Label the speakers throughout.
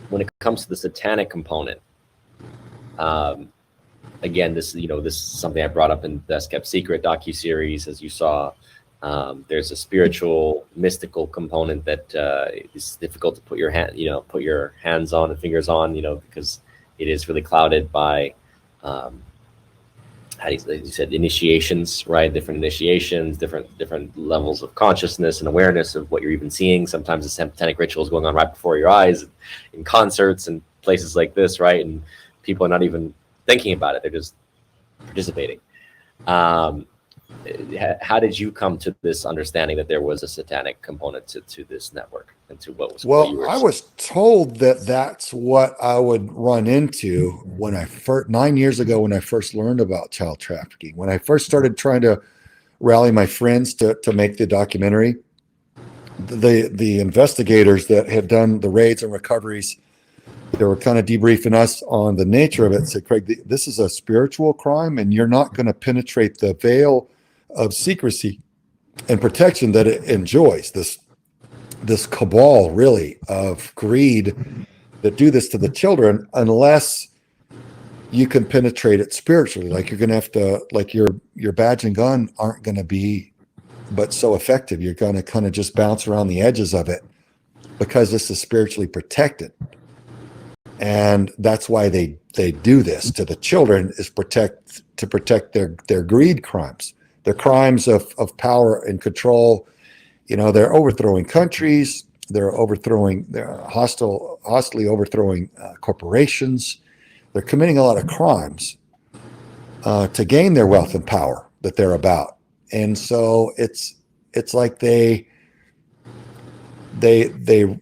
Speaker 1: when it comes to the satanic component, um, again, this this is something I brought up in Best Kept Secret docuseries, as you saw. There's a spiritual, mystical component that is difficult to put your hands on and fingers on, because it is really clouded by, how do you said, initiations, right? Different initiations, different levels of consciousness and awareness of what you're even seeing. Sometimes the satanic rituals going on right before your eyes, in concerts and places like this, right? And people are not even thinking about it; they're just participating. Um, how did you come to this understanding that there was a satanic component to this network and to what you
Speaker 2: Well,
Speaker 1: were
Speaker 2: I
Speaker 1: seeing?
Speaker 2: was told that that's what I would run into when I first 9 years ago when I first learned about child trafficking. When I first started trying to rally my friends to make the documentary, the investigators that had done the raids and recoveries, they were kind of debriefing us on the nature of it. Said, Craig, this is a spiritual crime, and you're not going to penetrate the veil of secrecy and protection that it enjoys. This cabal, really, of greed that do this to the children, unless you can penetrate it spiritually. Like you're going to have to, like your badge and gun aren't going to be, but so effective. You're going to kind of just bounce around the edges of it because this is spiritually protected. And that's why they do this to the children, is to protect their greed crimes, their crimes of power and control. They're overthrowing countries, they're hostily overthrowing corporations. They're committing a lot of crimes to gain their wealth and power that they're about. And so it's like they do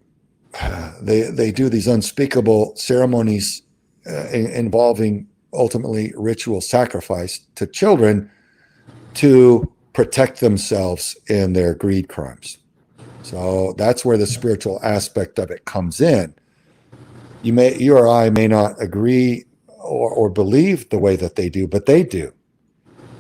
Speaker 2: these unspeakable ceremonies involving ultimately ritual sacrifice to children to protect themselves in their greed crimes. So that's where the spiritual aspect of it comes in. You or I may not agree or believe the way that they do, but they do.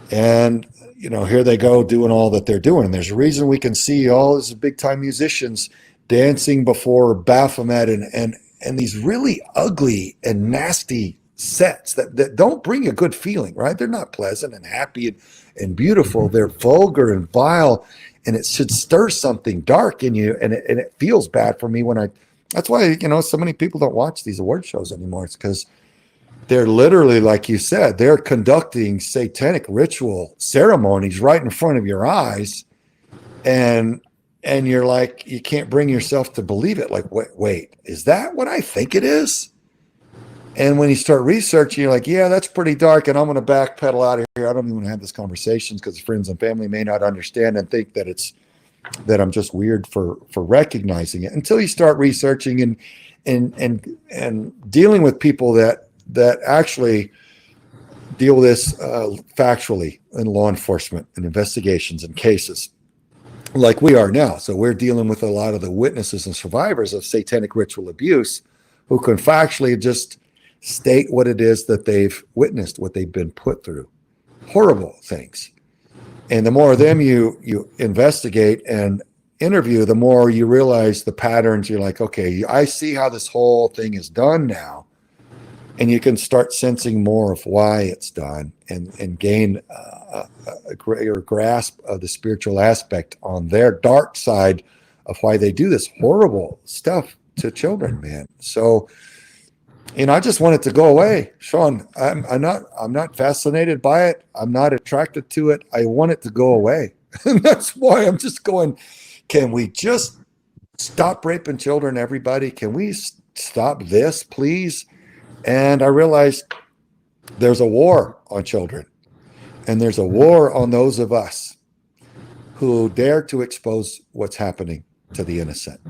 Speaker 2: And here they go doing all that they're doing. And there's a reason we can see all these big time musicians dancing before Baphomet and these really ugly and nasty sets that don't bring a good feeling, right? They're not pleasant and happy and beautiful. They're vulgar and vile, and it should stir something dark in you. And it feels bad for me that's why, so many people don't watch these award shows anymore. It's because they're literally, like you said, they're conducting satanic ritual ceremonies right in front of your eyes. And you're like, you can't bring yourself to believe it. Like, wait, is that what I think it is? And when you start researching, you're like, yeah, that's pretty dark, and I'm going to backpedal out of here. I don't even want to have this conversation because friends and family may not understand and think that I'm just weird for recognizing it until you start researching and dealing with people that actually deal with this factually in law enforcement and investigations and cases, like we are now. So we're dealing with a lot of the witnesses and survivors of satanic ritual abuse who can factually just state what it is that they've witnessed, what they've been put through. Horrible things. And the more of them you investigate and interview, the more you realize the patterns. You're like, okay, I see how this whole thing is done now. And you can start sensing more of why it's done and gain a greater grasp of the spiritual aspect on their dark side of why they do this horrible stuff to children, man. So, I just want it to go away, Sean. I'm not fascinated by it. I'm not attracted to it. I want it to go away. And that's why I'm just going, can we just stop raping children, everybody? Can we stop this, please? And I realized there's a war on children, and there's a war on those of us who dare to expose what's happening to the innocent.